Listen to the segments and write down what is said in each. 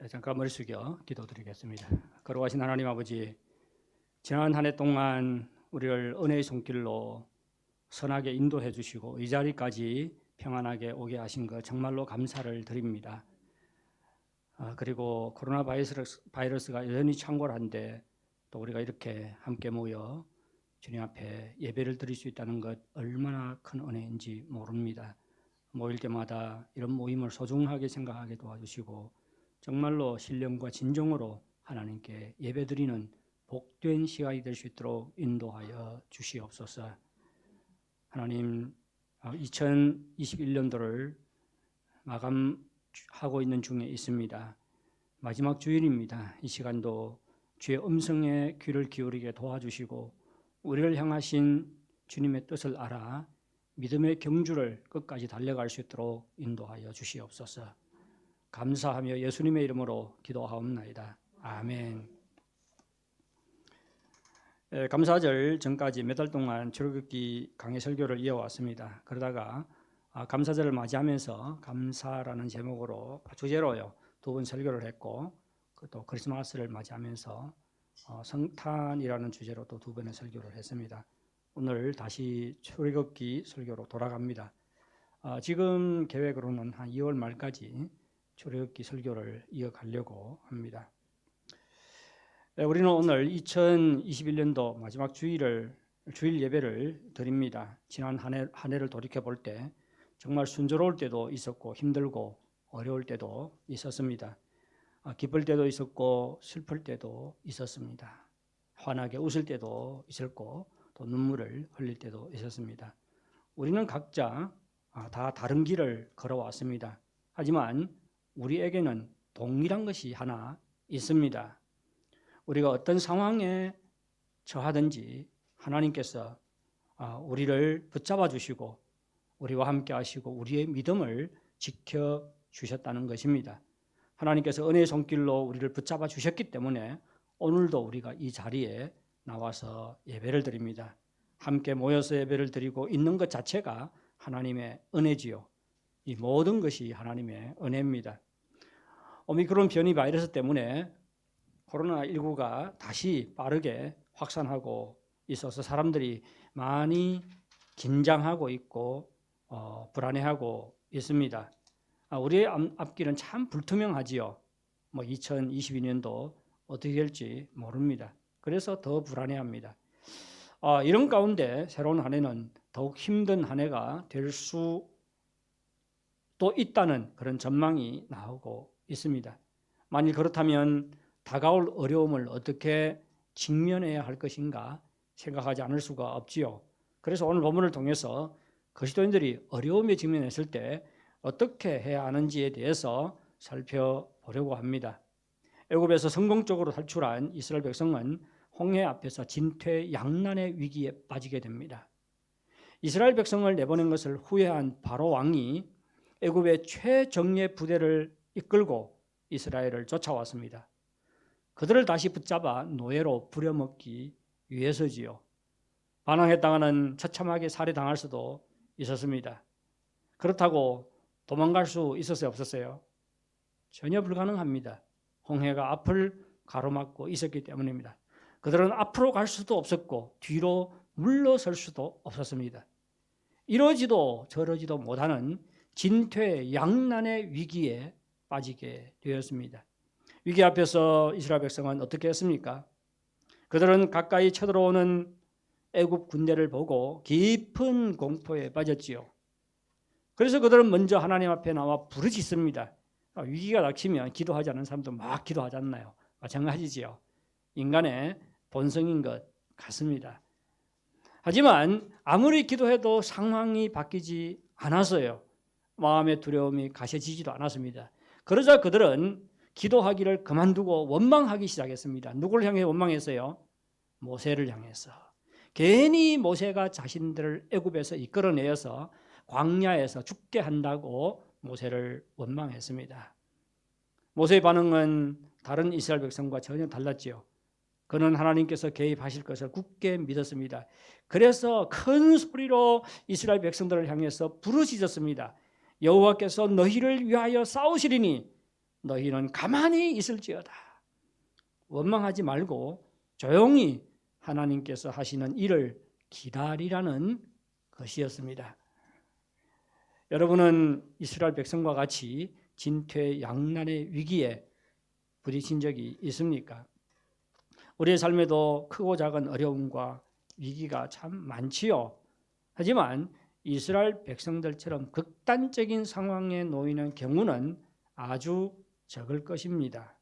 잠깐 머리 숙여 기도드리겠습니다. 거룩하신 하나님 아버지, 지난 한 해 동안 우리를 은혜의 손길로 선하게 인도해 주시고 이 자리까지 평안하게 오게 하신 것 정말로 감사를 드립니다. 그리고 코로나 바이러스가 여전히 창궐한데 또 우리가 이렇게 함께 모여 주님 앞에 예배를 드릴 수 있다는 것 얼마나 큰 은혜인지 모릅니다. 모일 때마다 이런 모임을 소중하게 생각하게 도와주시고 정말로 신령과 진정으로 하나님께 예배드리는 복된 시간이 될 수 있도록 인도하여 주시옵소서. 하나님, 2021년도를 마감하고 있는 중에 있습니다. 마지막 주일입니다. 이 시간도 주의 음성에 귀를 기울이게 도와주시고 우리를 향하신 주님의 뜻을 알아 믿음의 경주를 끝까지 달려갈 수 있도록 인도하여 주시옵소서. 감사하며 예수님의 이름으로 기도하옵나이다. 아멘. 감사절 전까지 몇 달 동안 출애굽기 강해 설교를 이어왔습니다. 그러다가 감사절을 맞이하면서 감사라는 제목으로 주제로요 2번 설교를 했고 또 크리스마스를 맞이하면서 성탄이라는 주제로 또 2번의 설교를 했습니다. 오늘 다시 출애굽기 설교로 돌아갑니다. 지금 계획으로는 한 2월 말까지 출애굽기 설교를 이어가려고 합니다. 우리는 오늘 2021년도 마지막 주일 예배를 드립니다. 지난 한 해를 돌이켜 볼 때 정말 순조로울 때도 있었고 힘들고 어려울 때도 있었습니다. 기쁠 때도 있었고 슬플 때도 있었습니다. 환하게 웃을 때도 있었고 또 눈물을 흘릴 때도 있었습니다. 우리는 각자 다 다른 길을 걸어왔습니다. 하지만 우리에게는 동일한 것이 하나 있습니다. 우리가 어떤 상황에 처하든지 하나님께서 우리를 붙잡아 주시고 우리와 함께 하시고 우리의 믿음을 지켜주셨다는 것입니다. 하나님께서 은혜의 손길로 우리를 붙잡아 주셨기 때문에 오늘도 우리가 이 자리에 나와서 예배를 드립니다. 함께 모여서 예배를 드리고 있는 것 자체가 하나님의 은혜지요. 이 모든 것이 하나님의 은혜입니다. 오미크론 변이 바이러스 때문에 코로나19가 다시 빠르게 확산하고 있어서 사람들이 많이 긴장하고 있고 불안해하고 있습니다. 우리의 앞길은 참 불투명하지요. 2022년도 어떻게 될지 모릅니다. 그래서 더 불안해합니다. 이런 가운데 새로운 한 해는 더욱 힘든 한 해가 될 수도 있다는 그런 전망이 나오고 있습니다. 만일 그렇다면 다가올 어려움을 어떻게 직면해야 할 것인가 생각하지 않을 수가 없지요. 그래서 오늘 본문을 통해서 그리스도인들이 어려움에 직면했을 때 어떻게 해야 하는지에 대해서 살펴보려고 합니다. 애굽에서 성공적으로 탈출한 이스라엘 백성은 홍해 앞에서 진퇴양난의 위기에 빠지게 됩니다. 이스라엘 백성을 내보낸 것을 후회한 바로 왕이 애굽의 최정예 부대를 이끌고 이스라엘을 쫓아왔습니다. 그들을 다시 붙잡아 노예로 부려먹기 위해서지요. 반항했다가는 처참하게 살해당할 수도 있었습니다. 그렇다고 도망갈 수 있었어요, 없었어요? 전혀 불가능합니다. 홍해가 앞을 가로막고 있었기 때문입니다. 그들은 앞으로 갈 수도 없었고 뒤로 물러설 수도 없었습니다. 이러지도 저러지도 못하는 진퇴양난의 위기에 빠지게 되었습니다. 위기 앞에서 이스라엘 백성은 어떻게 했습니까? 그들은 가까이 쳐들어오는 애굽 군대를 보고 깊은 공포에 빠졌지요. 그래서 그들은 먼저 하나님 앞에 나와 부르짖습니다. 위기가 닥치면 기도하지 않는 사람도 막 기도하지 않나요? 마찬가지지요. 인간의 본성인 것 같습니다. 하지만 아무리 기도해도 상황이 바뀌지 않았어요. 마음의 두려움이 가셔지지도 않았습니다. 그러자 그들은 기도하기를 그만두고 원망하기 시작했습니다. 누구를 향해 원망했어요? 모세를 향해서. 괜히 모세가 자신들을 애굽에서 이끌어내어서 광야에서 죽게 한다고 모세를 원망했습니다. 모세의 반응은 다른 이스라엘 백성과 전혀 달랐지요. 그는 하나님께서 개입하실 것을 굳게 믿었습니다. 그래서 큰 소리로 이스라엘 백성들을 향해서 부르짖었습니다. 여호와께서 너희를 위하여 싸우시리니 너희는 가만히 있을지어다. 원망하지 말고 조용히 하나님께서 하시는 일을 기다리라는 것이었습니다. 여러분은 이스라엘 백성과 같이 진퇴양난의 위기에 부딪힌 적이 있습니까? 우리의 삶에도 크고 작은 어려움과 위기가 참 많지요. 하지만 이스라엘 백성들처럼 극단적인 상황에 놓이는 경우는 아주 적을 것입니다.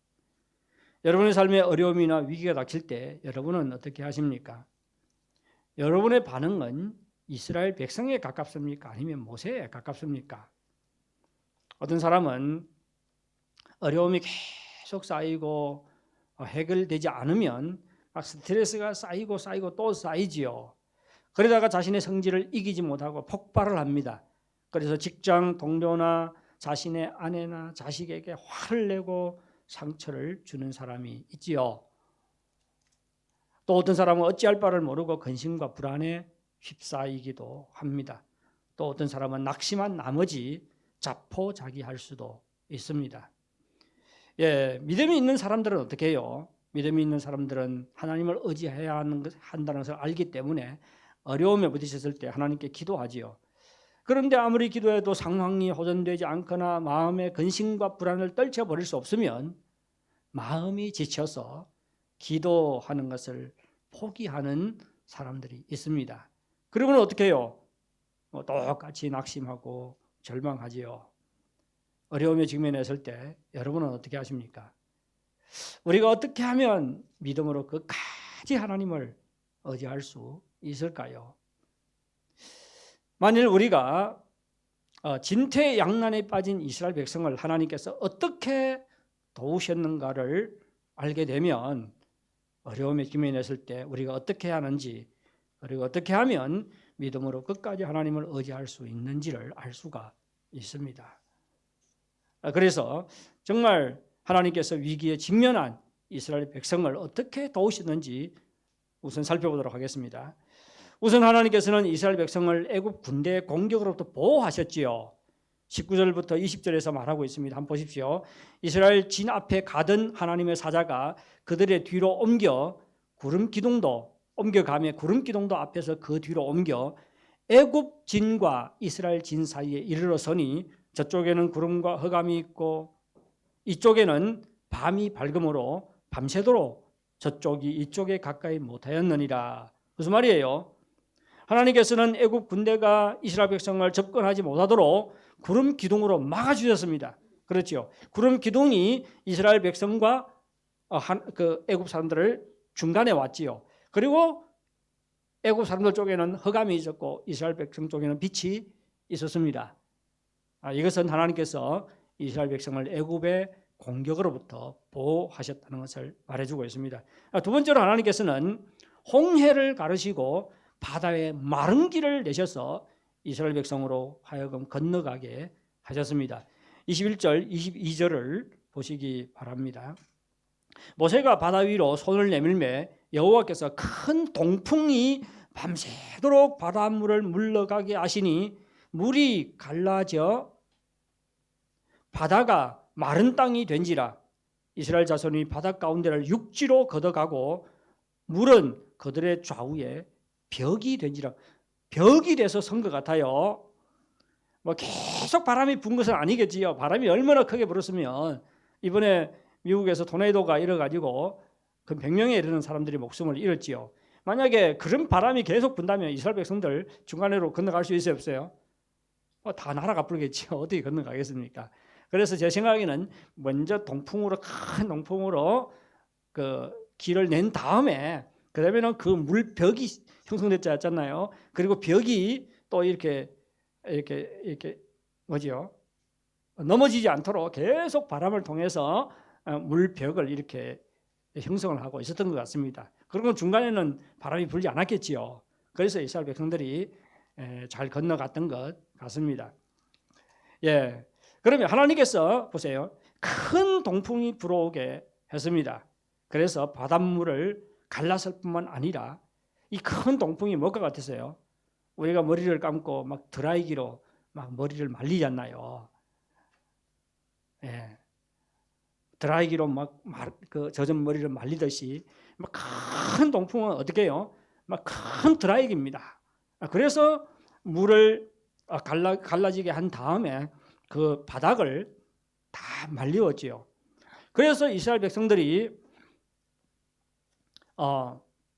여러분의 삶에 어려움이나 위기가 닥칠 때 여러분은 어떻게 하십니까? 여러분의 반응은 이스라엘 백성에 가깝습니까? 아니면 모세에 가깝습니까? 어떤 사람은 어려움이 계속 쌓이고 해결되지 않으면 막 스트레스가 쌓이고 또 쌓이지요. 그러다가 자신의 성질을 이기지 못하고 폭발을 합니다. 그래서 직장 동료나 자신의 아내나 자식에게 화를 내고 상처를 주는 사람이 있지요. 또 어떤 사람은 어찌할 바를 모르고 근심과 불안에 휩싸이기도 합니다. 또 어떤 사람은 낙심한 나머지 자포자기할 수도 있습니다. 믿음이 있는 사람들은 어떻게 해요? 믿음이 있는 사람들은 하나님을 의지해야 한다는 것을 알기 때문에 어려움에 부딪혔을 때 하나님께 기도하지요. 그런데 아무리 기도해도 상황이 호전되지 않거나 마음의 근심과 불안을 떨쳐버릴 수 없으면 마음이 지쳐서 기도하는 것을 포기하는 사람들이 있습니다. 그리고는 어떻게 해요? 똑같이 낙심하고 절망하지요. 어려움에 직면했을 때 여러분은 어떻게 하십니까? 우리가 어떻게 하면 믿음으로 끝까지 하나님을 의지할 수 있을까요? 만일 우리가 진퇴양난에 빠진 이스라엘 백성을 하나님께서 어떻게 도우셨는가를 알게 되면 어려움에 직면했을 때 우리가 어떻게 하는지, 그리고 어떻게 하면 믿음으로 끝까지 하나님을 의지할 수 있는지를 알 수가 있습니다. 그래서 정말 하나님께서 위기에 직면한 이스라엘 백성을 어떻게 도우시는지 우선 살펴보도록 하겠습니다. 우선 하나님께서는 이스라엘 백성을 애굽 군대의 공격으로부터 보호하셨지요. 19절부터 20절에서 말하고 있습니다. 한번 보십시오. 이스라엘 진 앞에 가던 하나님의 사자가 그들의 뒤로 옮겨 구름 기둥도 옮겨가며 구름 기둥도 앞에서 그 뒤로 옮겨 애굽 진과 이스라엘 진 사이에 이르러서니 저쪽에는 구름과 흑암이 있고 이쪽에는 밤이 밝음으로 밤새도록 저쪽이 이쪽에 가까이 못하였느니라. 무슨 말이에요? 하나님께서는 애굽 군대가 이스라엘 백성을 접근하지 못하도록 구름 기둥으로 막아주셨습니다. 그렇죠? 구름 기둥이 이스라엘 백성과 애굽 사람들을 중간에 왔지요. 그리고 애굽 사람들 쪽에는 흑암이 있었고 이스라엘 백성 쪽에는 빛이 있었습니다. 이것은 하나님께서 이스라엘 백성을 애굽의 공격으로부터 보호하셨다는 것을 말해주고 있습니다. 두 번째로 하나님께서는 홍해를 가르시고 바다에 마른 길을 내셔서 이스라엘 백성으로 하여금 건너가게 하셨습니다. 21절, 22절을 보시기 바랍니다. 모세가 바다 위로 손을 내밀매 여호와께서 큰 동풍이 밤새도록 바닷물을 물러가게 하시니 물이 갈라져 바다가 마른 땅이 된지라. 이스라엘 자손이 바다 가운데를 육지로 걷어가고 물은 그들의 좌우에 벽이 된지라. 벽이 돼서 선 것 같아요. 계속 바람이 분 것은 아니겠지요. 바람이 얼마나 크게 불었으면 이번에 미국에서 토네이도가 일어가지고 그 100명에 이르는 사람들이 목숨을 잃었지요. 만약에 그런 바람이 계속 분다면 이스라엘 백성들 중간으로 건너갈 수 있어요, 없어요? 다 날아가 버리겠죠. 어떻게 건너가겠습니까? 그래서 제 생각에는 먼저 큰 동풍으로 그 길을 낸 다음에 그다음에는 그 물벽이 형성됐지 않잖아요. 그리고 벽이 또 이렇게 뭐지요? 넘어지지 않도록 계속 바람을 통해서 물벽을 이렇게 형성을 하고 있었던 것 같습니다. 그리고 중간에는 바람이 불지 않았겠지요. 그래서 이스라엘 백성들이 잘 건너갔던 것 같습니다. 그러면 하나님께서 보세요. 큰 동풍이 불어오게 했습니다. 그래서 바닷물을 갈랐을 뿐만 아니라 이 큰 동풍이 뭘까 같으세요? 우리가 머리를 감고 막 드라이기로 막 머리를 말리지 않나요? 드라이기로 그 젖은 머리를 말리듯이 막 큰 동풍은 어떻게 해요? 막 큰 드라이기입니다. 그래서 물을 갈라지게 한 다음에 그 바닥을 다 말리웠지요. 그래서 이스라엘 백성들이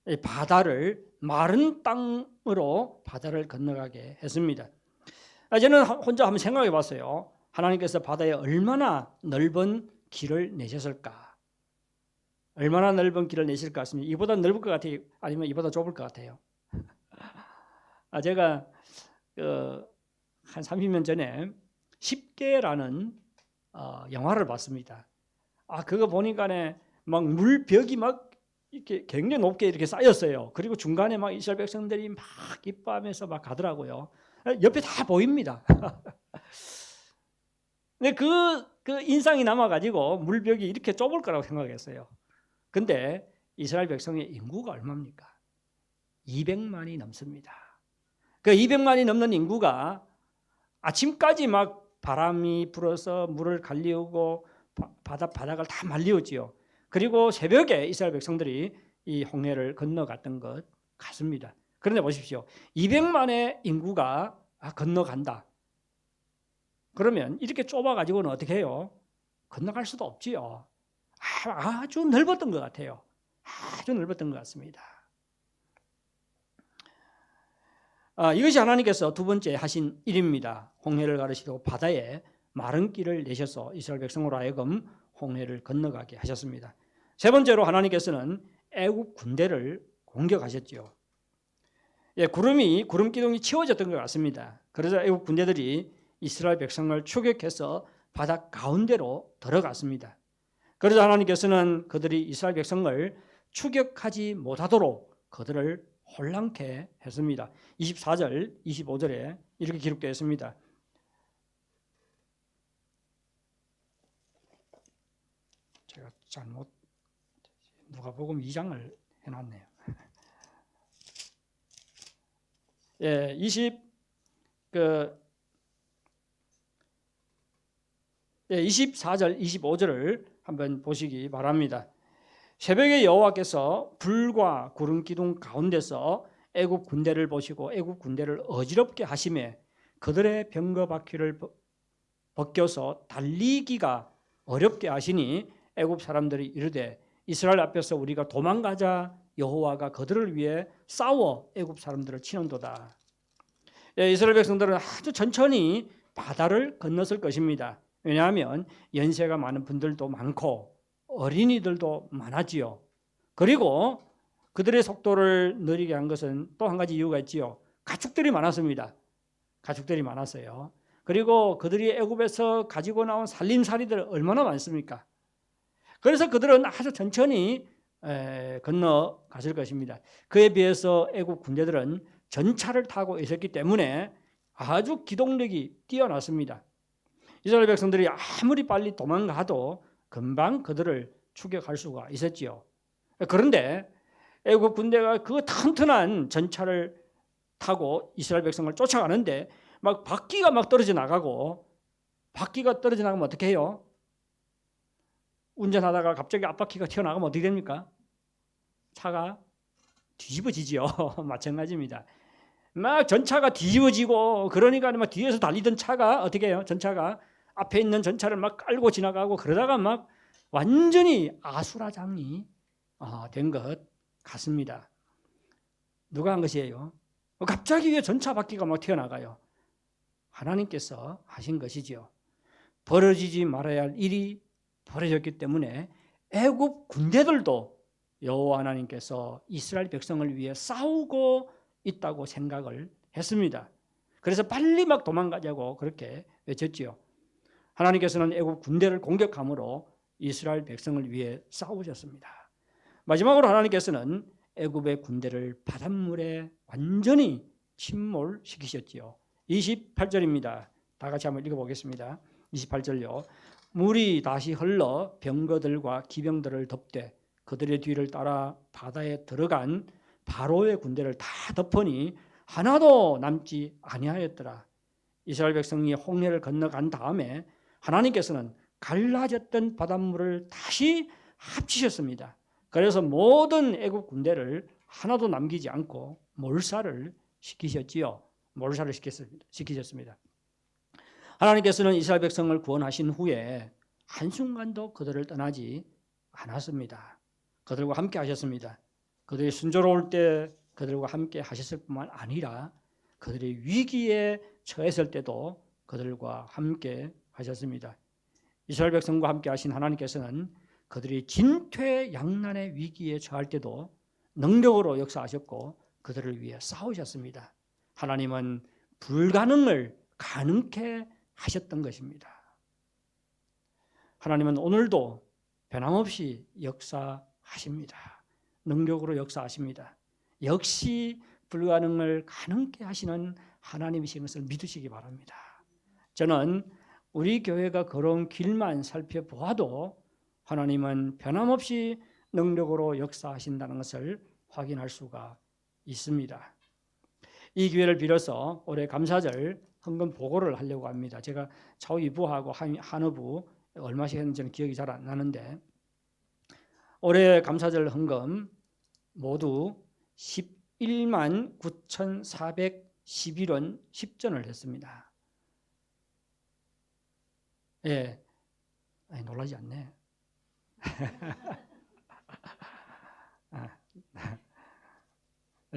이 바다를 마른 땅으로 바다를 건너가게 했습니다. 저는 혼자 한번 생각해 봤어요. 하나님께서 바다에 얼마나 넓은 길을 내셨을까? 얼마나 넓은 길을 내실 것 같습니다. 이보다 넓을 것 같아요? 아니면 이보다 좁을 것 같아요? 제가 한 30년 전에 10개라는 영화를 봤습니다. 그거 보니까네 막 물벽이 막 이렇게 굉장히 높게 이렇게 쌓였어요. 그리고 중간에 막 이스라엘 백성들이 막 기뻐하면서 막 가더라고요. 옆에 다 보입니다. 근데 그 인상이 남아가지고 물벽이 이렇게 좁을 거라고 생각했어요. 근데 이스라엘 백성의 인구가 얼마입니까? 200만이 넘습니다. 그 200만이 넘는 인구가 아침까지 막 바람이 불어서 물을 갈리우고 바닥을 다 말리웠지요. 그리고 새벽에 이스라엘 백성들이 이 홍해를 건너갔던 것 같습니다. 그런데 보십시오. 200만의 인구가 건너간다. 그러면 이렇게 좁아가지고는 어떻게 해요? 건너갈 수도 없지요. 아주 넓었던 것 같아요. 아주 넓었던 것 같습니다. 이것이 하나님께서 두 번째 하신 일입니다. 홍해를 가르시고 바다에 마른 길을 내셔서 이스라엘 백성으로 하여금 홍해를 건너가게 하셨습니다. 세 번째로 하나님께서는 애국 군대를 공격하셨죠. 구름 기둥이 치워졌던 것 같습니다. 그래서 애국 군대들이 이스라엘 백성을 추격해서 바다 가운데로 들어갔습니다. 그래서 하나님께서는 그들이 이스라엘 백성을 추격하지 못하도록 그들을 혼란케 했습니다. 24절, 25절에 이렇게 기록되어 있습니다. 제가 잘못 누가복음 2장을 해놨네요. 24절, 25절을 한번 보시기 바랍니다. 새벽에 여호와께서 불과 구름 기둥 가운데서 애굽 군대를 보시고 애굽 군대를 어지럽게 하심에 그들의 병거 바퀴를 벗겨서 달리기가 어렵게 하시니 애굽 사람들이 이르되 이스라엘 앞에서 우리가 도망가자 여호와가 그들을 위해 싸워 애굽 사람들을 치는도다. 이스라엘 백성들은 아주 천천히 바다를 건넜을 것입니다. 왜냐하면 연세가 많은 분들도 많고 어린이들도 많았지요. 그리고 그들의 속도를 느리게 한 것은 또 한 가지 이유가 있지요. 가축들이 많았습니다. 가축들이 많았어요. 그리고 그들이 애굽에서 가지고 나온 살림살이들 얼마나 많습니까? 그래서 그들은 아주 천천히 건너갔을 것입니다. 그에 비해서 애굽 군대들은 전차를 타고 있었기 때문에 아주 기동력이 뛰어났습니다. 이스라엘 백성들이 아무리 빨리 도망가도 금방 그들을 추격할 수가 있었지요. 그런데 애굽 군대가 그 튼튼한 전차를 타고 이스라엘 백성을 쫓아가는데 막 바퀴가 막 떨어져 나가고, 바퀴가 떨어져 나가면 어떻게 해요? 운전하다가 갑자기 앞바퀴가 튀어나가면 어떻게 됩니까? 차가 뒤집어지지요. 마찬가지입니다. 막 전차가 뒤집어지고, 그러니까 막 뒤에서 달리던 차가 어떻게 해요? 전차가 앞에 있는 전차를 막 깔고 지나가고, 그러다가 막 완전히 아수라장이 된 것 같습니다. 누가 한 것이에요? 갑자기 왜 전차 바퀴가 막 튀어나가요? 하나님께서 하신 것이지요. 벌어지지 말아야 할 일이 벌어졌기 때문에 애굽 군대들도 여호와 하나님께서 이스라엘 백성을 위해 싸우고 있다고 생각을 했습니다. 그래서 빨리 막 도망가자고 그렇게 외쳤지요. 하나님께서는 애굽 군대를 공격함으로 이스라엘 백성을 위해 싸우셨습니다. 마지막으로 하나님께서는 애굽의 군대를 바닷물에 완전히 침몰시키셨지요. 28절입니다. 다 같이 한번 읽어보겠습니다. 28절요. 물이 다시 흘러 병거들과 기병들을 덮되 그들의 뒤를 따라 바다에 들어간 바로의 군대를 다 덮으니 하나도 남지 아니하였더라. 이스라엘 백성이 홍해를 건너간 다음에 하나님께서는 갈라졌던 바닷물을 다시 합치셨습니다. 그래서 모든 애국 군대를 하나도 남기지 않고 몰살을 시키셨지요. 몰살을 시키셨습니다. 하나님께서는 이스라엘 백성을 구원하신 후에 한순간도 그들을 떠나지 않았습니다. 그들과 함께 하셨습니다. 그들이 순조로울 때 그들과 함께 하셨을 뿐만 아니라 그들이 위기에 처했을 때도 그들과 함께 하셨습니다. 이스라엘 백성과 함께 하신 하나님께서는 그들이 진퇴양난의 위기에 처할 때도 능력으로 역사하셨고 그들을 위해 싸우셨습니다. 하나님은 불가능을 가능케 하셨던 것입니다. 하나님은 오늘도 변함없이 역사하십니다. 능력으로 역사하십니다. 역시 불가능을 가능케 하시는 하나님이신 것을 믿으시기 바랍니다. 저는 우리 교회가 걸어온 길만 살펴보아도 하나님은 변함없이 능력으로 역사하신다는 것을 확인할 수가 있습니다. 이 기회를 빌어서 올해 감사절 헌금 보고를 하려고 합니다. 제가 차후이부하고 한의부 얼마씩 했는지는 기억이 잘 안 나는데 올해 감사절 헌금 모두 11만 9,411원 10전을 했습니다. 예, 놀라지 않네.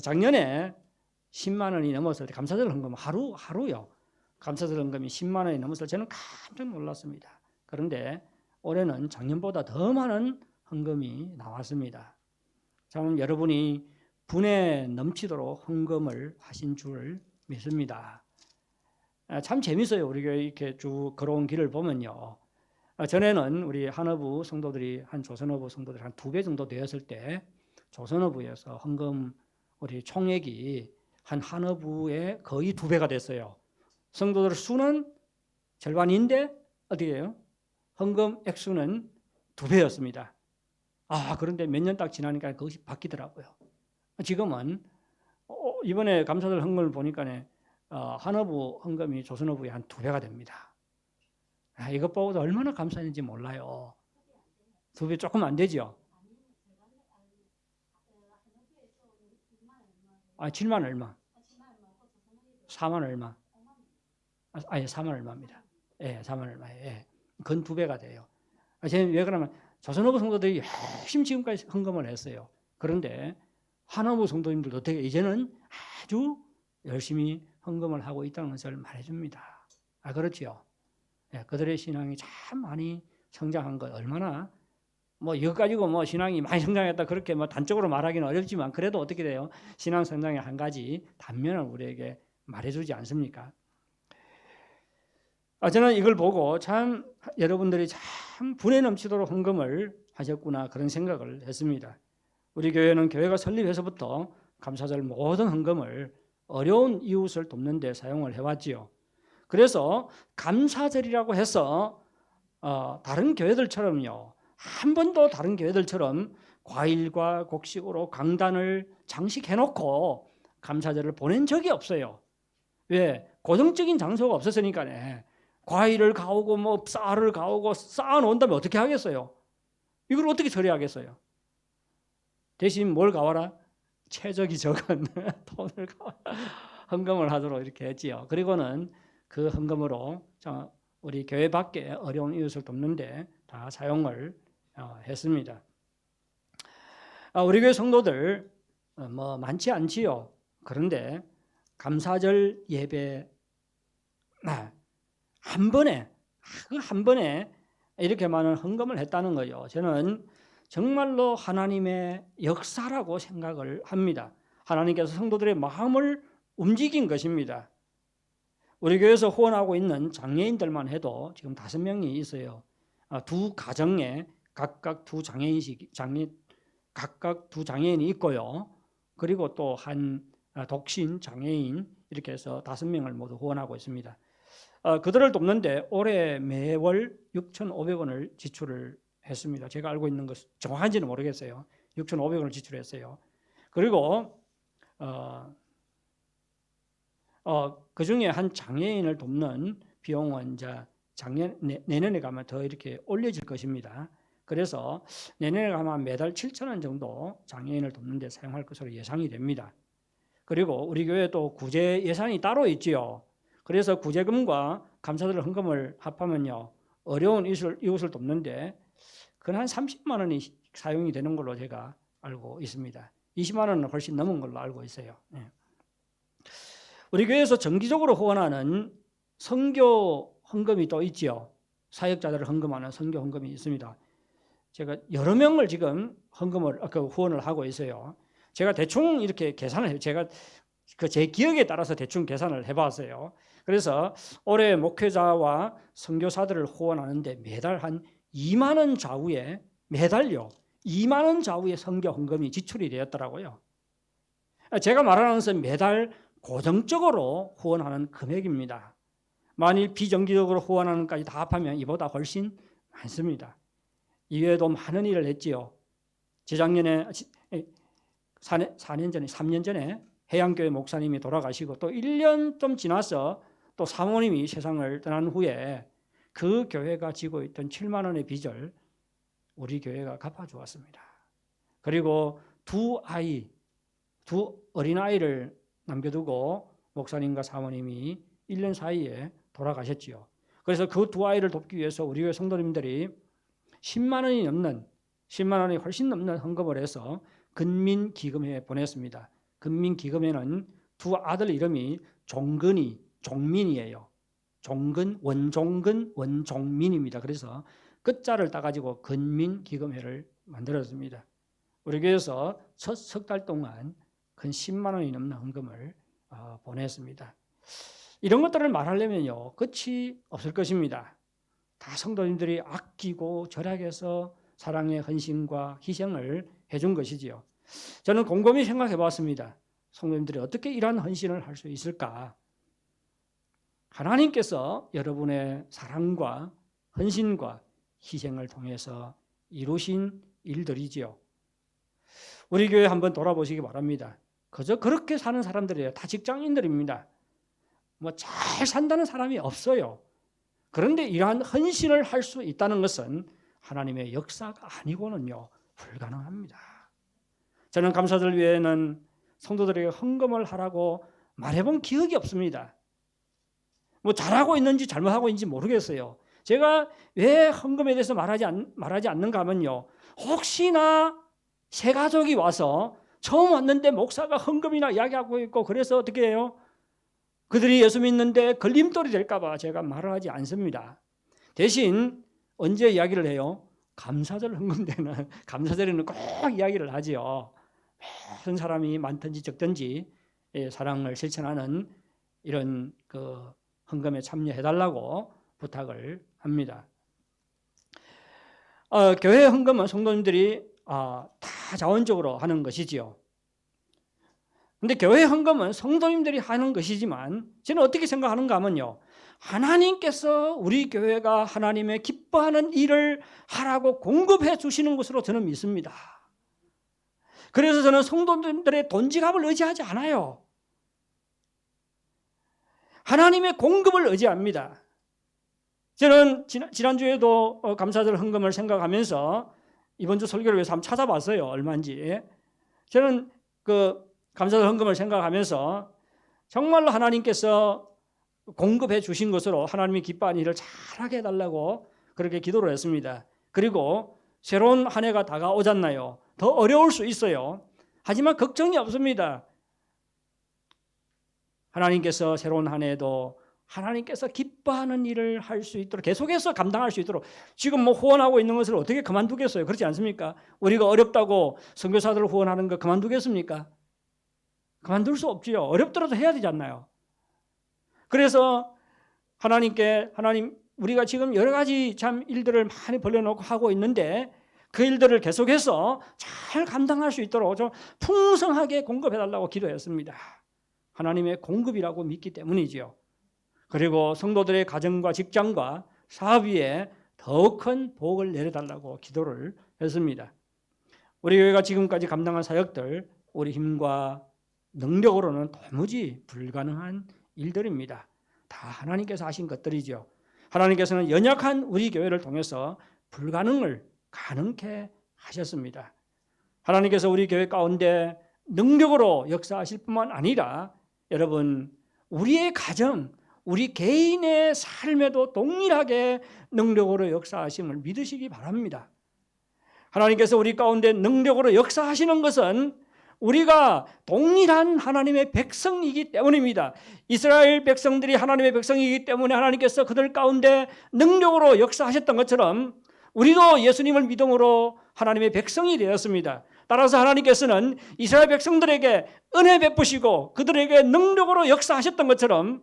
작년에 10만 원이 넘었을 때 감사절 헌금 하루요. 감사절 헌금이 10만 원이 넘었을 때 저는 깜짝 놀랐습니다. 그런데 올해는 작년보다 더 많은 헌금이 나왔습니다. 저는 여러분이 분에 넘치도록 헌금을 하신 줄 믿습니다. 참 재밌어요. 우리 교회 이렇게 쭉 걸어온 길을 보면요. 전에는 우리 한어부 성도들이 한 조선어부 성도들이 한 2배 정도 되었을 때 조선어부에서 헌금 우리 총액이 한 한어부의 거의 2배가 됐어요. 성도들 수는 절반인데 어떻게 해요? 헌금 액수는 2배였습니다. 그런데 몇 년 딱 지나니까 그것이 바뀌더라고요. 지금은 이번에 감사절 헌금을 보니까 한어부 헌금이 조선어부의 한 2배가 됩니다. 이것 보고도 얼마나 감사했는지 몰라요. 2배 조금 안 되죠? 7만 얼마? 4만 얼마? 아니 4만 얼마입니다. 예, 4만 얼마예요. 예. 건 2배가 돼요. 저는 왜 그러면 조선어부 성도들이 열심히 지금까지 헌금을 했어요. 그런데 한어부 성도님들도 어떻게 이제는 아주 열심히 헌금을 하고 있다는 것을 말해줍니다. 그렇지요. 예, 그들의 신앙이 참 많이 성장한 것 얼마나 이거 가지고 신앙이 많이 성장했다 그렇게 단적으로 말하기는 어렵지만 그래도 어떻게 돼요? 신앙 성장의 한 가지 단면을 우리에게 말해주지 않습니까? 저는 이걸 보고 참 여러분들이 참 분에 넘치도록 헌금을 하셨구나 그런 생각을 했습니다. 우리 교회는 교회가 설립해서부터 감사절 모든 헌금을 어려운 이웃을 돕는 데 사용을 해왔지요. 그래서 감사절이라고 해서 다른 교회들처럼요. 한 번도 다른 교회들처럼 과일과 곡식으로 강단을 장식해놓고 감사절을 보낸 적이 없어요. 왜? 고정적인 장소가 없었으니까네. 과일을 가오고 쌀을 가오고 쌓아놓은 다음에 어떻게 하겠어요? 이걸 어떻게 처리하겠어요? 대신 뭘 가와라? 최적이 적은 돈을 헌금을 하도록 이렇게 했지요. 그리고는 그 헌금으로 우리 교회 밖에 어려운 이웃을 돕는데 다 사용을 했습니다. 우리 교회 성도들 많지 않지요. 그런데 감사절 예배 한 번에 이렇게 많은 헌금을 했다는 거예요. 저는 정말로 하나님의 역사라고 생각을 합니다. 하나님께서 성도들의 마음을 움직인 것입니다. 우리 교회에서 후원하고 있는 장애인들만 해도 지금 5명이 있어요. 두 가정에 각각 두 장애인이 있고요. 그리고 또 한 독신 장애인 이렇게 해서 5명을 모두 후원하고 있습니다. 그들을 돕는데 올해 매월 6,500원을 지출을 했습니다. 제가 알고 있는 것 정확한지는 모르겠어요. 6,500원을 지출했어요. 그리고 그 중에 한 장애인을 돕는 비용은 이제 내년에 가면 더 이렇게 올려질 것입니다. 그래서 내년에 가면 매달 7,000원 정도 장애인을 돕는 데 사용할 것으로 예상이 됩니다. 그리고 우리 교회도 구제 예산이 따로 있지요. 그래서 구제금과 감사절 헌금을 합하면요, 어려운 이웃을 돕는데 한 30만 원이 사용이 되는 걸로 제가 알고 있습니다. 20만 원은 훨씬 넘은 걸로 알고 있어요. 우리 교회에서 정기적으로 후원하는 선교 헌금이 또 있지요. 사역자들을 헌금하는 선교 헌금이 있습니다. 제가 여러 명을 지금 후원을 하고 있어요. 제가 대충 이렇게 계산을 해요. 제가 제 기억에 따라서 대충 계산을 해봤어요. 그래서 올해 목회자와 선교사들을 후원하는데 매달 한 2만 원 좌우에 매달요. 2만 원 좌우의 선교 헌금이 지출이 되었더라고요. 제가 말하는 것은 매달 고정적으로 후원하는 금액입니다. 만일 비정기적으로 후원하는 것까지 다 합하면 이보다 훨씬 많습니다. 이외에도 많은 일을 했지요. 재작년에 3년 전에 해양교회 목사님이 돌아가시고 또 1년 좀 지나서 또 사모님이 세상을 떠난 후에 그 교회가 지고 있던 7만 원의 빚을 우리 교회가 갚아주었습니다. 그리고 두 어린아이를 남겨두고 목사님과 사모님이 1년 사이에 돌아가셨지요. 그래서 그 두 아이를 돕기 위해서 우리 교회 성도님들이 10만 원이 훨씬 넘는 헌금을 해서 근민기금회에 보냈습니다. 근민기금회는 두 아들 이름이 종민이에요. 원종민입니다. 그래서 끝자를 따가지고 근민기금회를 만들었습니다. 우리 교회에서 첫 석 달 동안 근 10만 원이 넘는 헌금을 보냈습니다. 이런 것들을 말하려면요, 끝이 없을 것입니다. 다 성도님들이 아끼고 절약해서 사랑의 헌신과 희생을 해준 것이지요. 저는 곰곰이 생각해 봤습니다. 성도님들이 어떻게 이러한 헌신을 할 수 있을까? 하나님께서 여러분의 사랑과 헌신과 희생을 통해서 이루신 일들이지요. 우리 교회 한번 돌아보시기 바랍니다. 그저 그렇게 사는 사람들이에요. 다 직장인들입니다. 잘 산다는 사람이 없어요. 그런데 이러한 헌신을 할 수 있다는 것은 하나님의 역사가 아니고는요, 불가능합니다. 저는 감사절 위에는 성도들에게 헌금을 하라고 말해본 기억이 없습니다. 잘하고 있는지 잘못하고 있는지 모르겠어요. 제가 왜 헌금에 대해서 말하지 않는가 하면요, 혹시나 새 가족이 와서 처음 왔는데 목사가 헌금이나 이야기하고 있고 그래서 어떻게 해요? 그들이 예수 믿는데 걸림돌이 될까 봐 제가 말을 하지 않습니다. 대신 언제 이야기를 해요? 감사절 헌금 때는, 감사절에는 꼭 이야기를 하지요. 무슨 사람이 많든지 적든지 사랑을 실천하는 이런 헌금에 참여해달라고 부탁을 합니다. 교회 헌금은 성도님들이 다 자원적으로 하는 것이지요. 근데 교회 헌금은 성도님들이 하는 것이지만 저는 어떻게 생각하는가 하면요, 하나님께서 우리 교회가 하나님의 기뻐하는 일을 하라고 공급해 주시는 것으로 저는 믿습니다. 그래서 저는 성도님들의 돈지갑을 의지하지 않아요. 하나님의 공급을 의지합니다. 저는 지난주에도 감사절 헌금을 생각하면서 이번 주 설교를 위해서 한번 찾아봤어요. 얼마인지. 저는 감사절 헌금을 생각하면서 정말로 하나님께서 공급해 주신 것으로 하나님이 기뻐하는 일을 잘하게 해달라고 그렇게 기도를 했습니다. 그리고 새로운 한 해가 다가오잖아요. 더 어려울 수 있어요. 하지만 걱정이 없습니다. 하나님께서 새로운 한 해도 하나님께서 기뻐하는 일을 할 수 있도록 계속해서 감당할 수 있도록 지금 후원하고 있는 것을 어떻게 그만두겠어요? 그렇지 않습니까? 우리가 어렵다고 선교사들을 후원하는 거 그만두겠습니까? 그만둘 수 없지요. 어렵더라도 해야 되지 않나요? 그래서 하나님 우리가 지금 여러 가지 참 일들을 많이 벌려놓고 하고 있는데 그 일들을 계속해서 잘 감당할 수 있도록 좀 풍성하게 공급해달라고 기도했습니다. 하나님의 공급이라고 믿기 때문이지요. 그리고 성도들의 가정과 직장과 사업 위에 더 큰 복을 내려달라고 기도를 했습니다. 우리 교회가 지금까지 감당한 사역들, 우리 힘과 능력으로는 도무지 불가능한 일들입니다. 다 하나님께서 하신 것들이죠. 하나님께서는 연약한 우리 교회를 통해서 불가능을 가능케 하셨습니다. 하나님께서 우리 교회 가운데 능력으로 역사하실 뿐만 아니라 여러분 우리의 가정, 우리 개인의 삶에도 동일하게 능력으로 역사하심을 믿으시기 바랍니다. 하나님께서 우리 가운데 능력으로 역사하시는 것은 우리가 동일한 하나님의 백성이기 때문입니다. 이스라엘 백성들이 하나님의 백성이기 때문에 하나님께서 그들 가운데 능력으로 역사하셨던 것처럼 우리도 예수님을 믿음으로 하나님의 백성이 되었습니다. 따라서 하나님께서는 이스라엘 백성들에게 은혜 베푸시고 그들에게 능력으로 역사하셨던 것처럼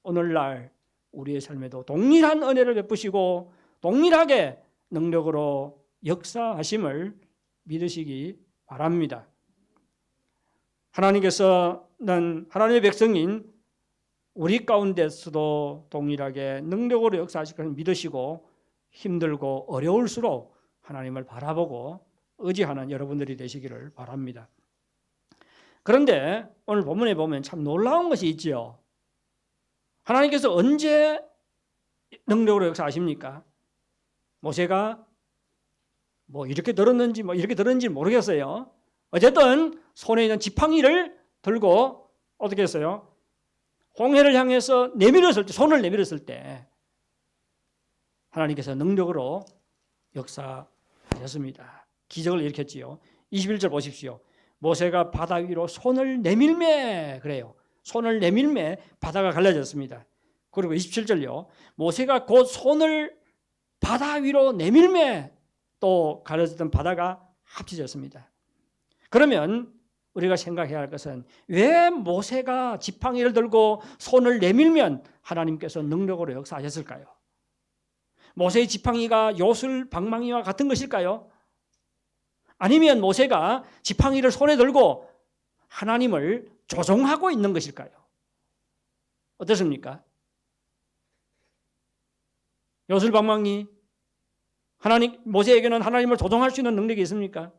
오늘날 우리의 삶에도 동일한 은혜를 베푸시고 동일하게 능력으로 역사하심을 믿으시기 바랍니다. 하나님께서는 하나님의 백성인 우리 가운데서도 동일하게 능력으로 역사하실 것을 믿으시고 힘들고 어려울수록 하나님을 바라보고 의지하는 여러분들이 되시기를 바랍니다. 그런데 오늘 본문에 보면 참 놀라운 것이 있지요. 하나님께서 언제 능력으로 역사하십니까? 모세가 이렇게 들었는지 이렇게 들었는지 모르겠어요. 어쨌든 손에 있는 지팡이를 들고 어떻게 했어요? 홍해를 향해서 손을 내밀었을 때 하나님께서 능력으로 역사하셨습니다. 기적을 일으켰지요. 21절 보십시오. 모세가 바다 위로 손을 내밀매 그래요. 손을 내밀매 바다가 갈라졌습니다. 그리고 27절요. 모세가 곧 손을 바다 위로 내밀매 또 갈라졌던 바다가 합쳐졌습니다. 그러면 우리가 생각해야 할 것은 왜 모세가 지팡이를 들고 손을 내밀면 하나님께서 능력으로 역사하셨을까요? 모세의 지팡이가 요술 방망이와 같은 것일까요? 아니면 모세가 지팡이를 손에 들고 하나님을 조종하고 있는 것일까요? 어떻습니까? 요술 방망이 모세에게는 하나님을 조종할 수 있는 능력이 있습니까?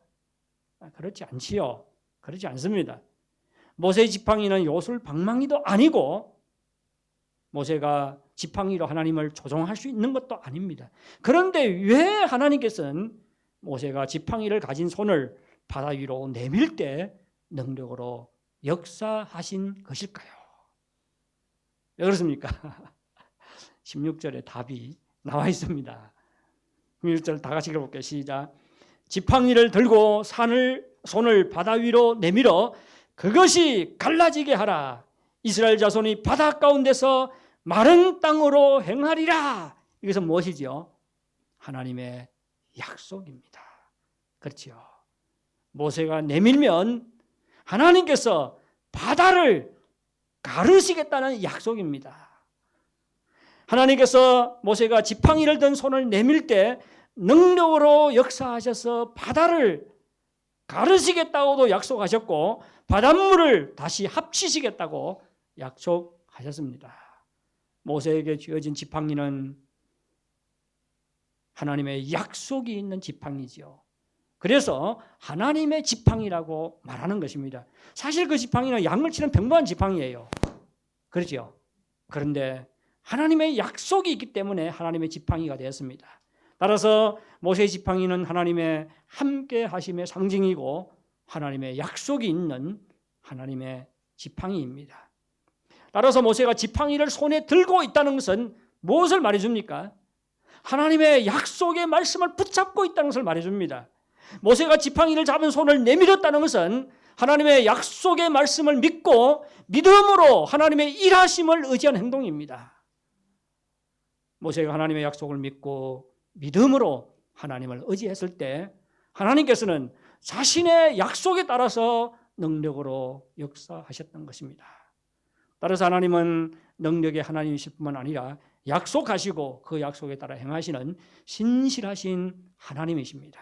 그렇지 않지요. 그렇지 않습니다. 모세의 지팡이는 요술 방망이도 아니고 모세가 지팡이로 하나님을 조종할 수 있는 것도 아닙니다. 그런데 왜 하나님께서는 모세가 지팡이를 가진 손을 바다 위로 내밀 때 능력으로 역사하신 것일까요? 왜 그렇습니까? 16절에 답이 나와 있습니다. 16절 다 같이 읽어볼게요. 시작. 지팡이를 들고 손을 바다 위로 내밀어 그것이 갈라지게 하라. 이스라엘 자손이 바다 가운데서 마른 땅으로 행하리라. 이것은 무엇이죠? 하나님의 약속입니다. 그렇죠. 모세가 내밀면 하나님께서 바다를 가르시겠다는 약속입니다. 하나님께서 모세가 지팡이를 든 손을 내밀 때 능력으로 역사하셔서 바다를 가르시겠다고도 약속하셨고 바닷물을 다시 합치시겠다고 약속하셨습니다. 모세에게 주어진 지팡이는 하나님의 약속이 있는 지팡이지요. 그래서 하나님의 지팡이라고 말하는 것입니다. 사실 그 지팡이는 양을 치는 평범한 지팡이예요. 그렇죠? 그런데 하나님의 약속이 있기 때문에 하나님의 지팡이가 되었습니다. 따라서 모세의 지팡이는 하나님의 함께 하심의 상징이고 하나님의 약속이 있는 하나님의 지팡이입니다. 따라서 모세가 지팡이를 손에 들고 있다는 것은 무엇을 말해줍니까? 하나님의 약속의 말씀을 붙잡고 있다는 것을 말해줍니다. 모세가 지팡이를 잡은 손을 내밀었다는 것은 하나님의 약속의 말씀을 믿고 믿음으로 하나님의 일하심을 의지한 행동입니다. 모세가 하나님의 약속을 믿고 믿음으로 하나님을 의지했을 때 하나님께서는 자신의 약속에 따라서 능력으로 역사하셨던 것입니다. 따라서 하나님은 능력의 하나님이실 뿐만 아니라 약속하시고 그 약속에 따라 행하시는 신실하신 하나님이십니다.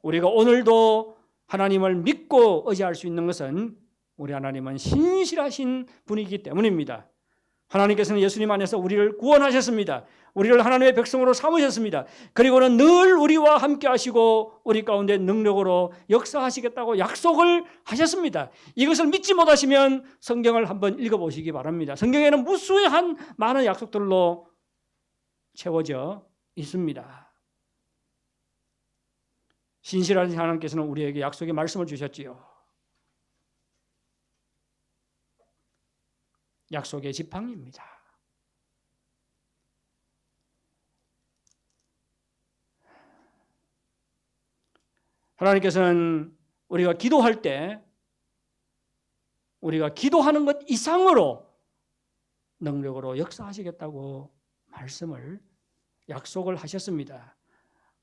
우리가 오늘도 하나님을 믿고 의지할 수 있는 것은 우리 하나님은 신실하신 분이기 때문입니다. 하나님께서는 예수님 안에서 우리를 구원하셨습니다. 우리를 하나님의 백성으로 삼으셨습니다. 그리고는 늘 우리와 함께 하시고 우리 가운데 능력으로 역사하시겠다고 약속을 하셨습니다. 이것을 믿지 못하시면 성경을 한번 읽어보시기 바랍니다. 성경에는 무수한 많은 약속들로 채워져 있습니다. 신실하신 하나님께서는 우리에게 약속의 말씀을 주셨지요. 약속의 지팡이입니다. 하나님께서는 우리가 기도할 때 우리가 기도하는 것 이상으로 능력으로 역사하시겠다고 말씀을 약속을 하셨습니다.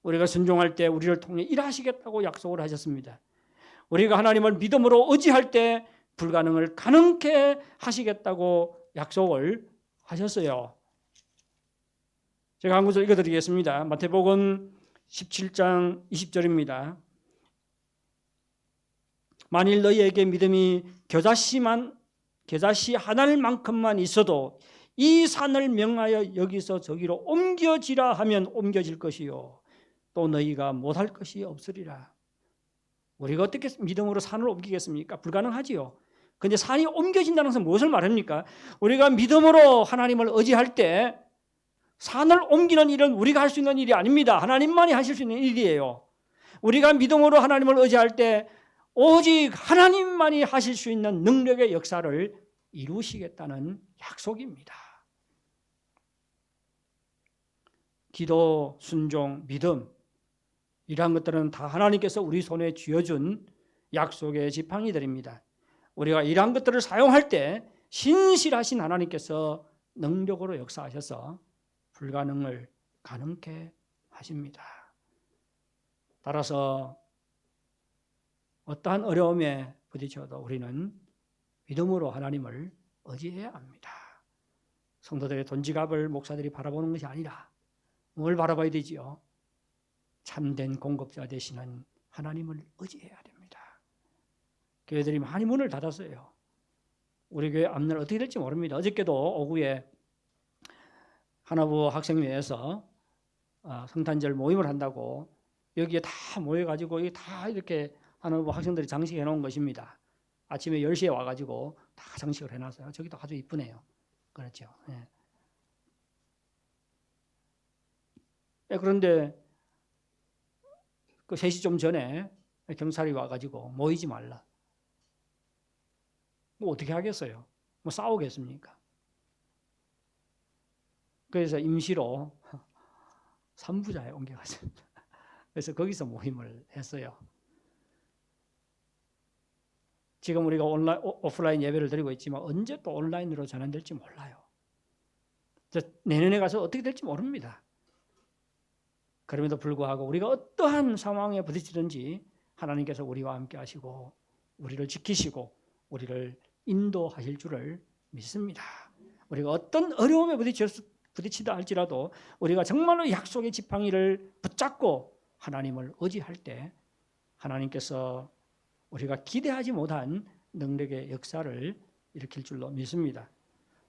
우리가 순종할 때 우리를 통해 일하시겠다고 약속을 하셨습니다. 우리가 하나님을 믿음으로 의지할 때 불가능을 가능케 하시겠다고 약속을 하셨어요. 제가 한 구절 읽어드리겠습니다. 마태복음 17장 20절입니다. 만일 너희에게 믿음이 겨자씨 하나만큼만 있어도 이 산을 명하여 여기서 저기로 옮겨지라 하면 옮겨질 것이요 또 너희가 못할 것이 없으리라. 우리가 어떻게 믿음으로 산을 옮기겠습니까? 불가능하지요. 그런데 산이 옮겨진다는 것은 무엇을 말합니까? 우리가 믿음으로 하나님을 의지할 때 산을 옮기는 일은 우리가 할 수 있는 일이 아닙니다. 하나님만이 하실 수 있는 일이에요. 우리가 믿음으로 하나님을 의지할 때 오직 하나님만이 하실 수 있는 능력의 역사를 이루시겠다는 약속입니다. 기도, 순종, 믿음 이러한 것들은 다 하나님께서 우리 손에 쥐어준 약속의 지팡이들입니다. 우리가 이러한 것들을 사용할 때 신실하신 하나님께서 능력으로 역사하셔서 불가능을 가능케 하십니다. 따라서 어떠한 어려움에 부딪혀도 우리는 믿음으로 하나님을 의지해야 합니다. 성도들의 돈지갑을 목사들이 바라보는 것이 아니라 뭘 바라봐야 되지요? 참된 공급자 되시는 하나님을 의지해야 됩니다. 교회들이 많이 문을 닫았어요. 우리 교회 앞날 어떻게 될지 모릅니다. 어저께도 오후에 하나부 학생회에서 성탄절 모임을 한다고 여기에 다 모여가지고 여기 다 이렇게 하나부 학생들이 장식해 놓은 것입니다. 아침에 10시에 와가지고 다 장식을 해놨어요. 저기도 아주 이쁘네요. 그렇죠. 예. 그런데 그 3시 좀 전에 경찰이 와가지고 모이지 말라. 뭐 어떻게 하겠어요? 뭐 싸우겠습니까? 그래서 임시로 3부자에 옮겨갔습니다. 그래서 거기서 모임을 했어요. 지금 우리가 오프라인 예배를 드리고 있지만 언제 또 온라인으로 전환될지 몰라요. 내년에 가서 어떻게 될지 모릅니다. 그럼에도 불구하고 우리가 어떠한 상황에 부딪히든지 하나님께서 우리와 함께 하시고 우리를 지키시고 우리를 인도하실 줄을 믿습니다. 우리가 어떤 어려움에 부딪히다 할지라도 우리가 정말로 약속의 지팡이를 붙잡고 하나님을 의지할 때 하나님께서 우리가 기대하지 못한 능력의 역사를 일으킬 줄로 믿습니다.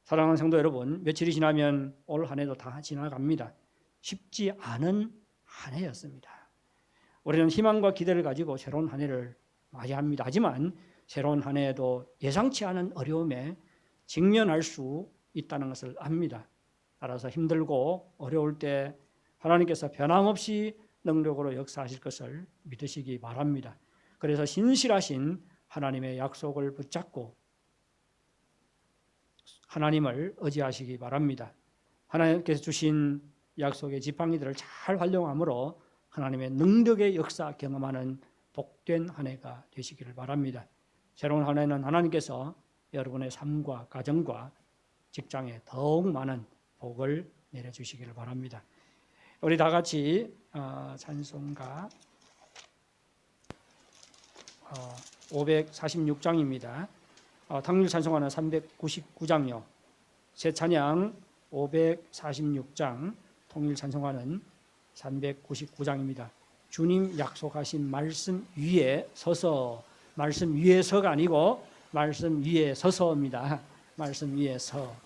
사랑하는 성도 여러분, 며칠이 지나면 올 한 해도 다 지나갑니다. 쉽지 않은 한 해였습니다. 우리는 희망과 기대를 가지고 새로운 한 해를 맞이합니다. 하지만 새로운 한 해에도 예상치 않은 어려움에 직면할 수 있다는 것을 압니다. 따라서 힘들고 어려울 때 하나님께서 변함없이 능력으로 역사하실 것을 믿으시기 바랍니다. 그래서 신실하신 하나님의 약속을 붙잡고 하나님을 의지하시기 바랍니다. 하나님께서 주신 약속의 지팡이들을 잘 활용함으로 하나님의 능력의 역사 경험하는 복된 한 해가 되시기를 바랍니다. 새로운 한 해는 하나님께서 여러분의 삶과 가정과 직장에 더욱 많은 복을 내려주시기를 바랍니다. 우리 다 같이 찬송가 546장입니다. 당일 찬송가는 399장요. 새 찬양 546장, 통일 찬송가는 399장입니다. 주님 약속하신 말씀 위에 서서, 말씀 위에 서가 아니고 말씀 위에 서서입니다. 말씀 위에 서.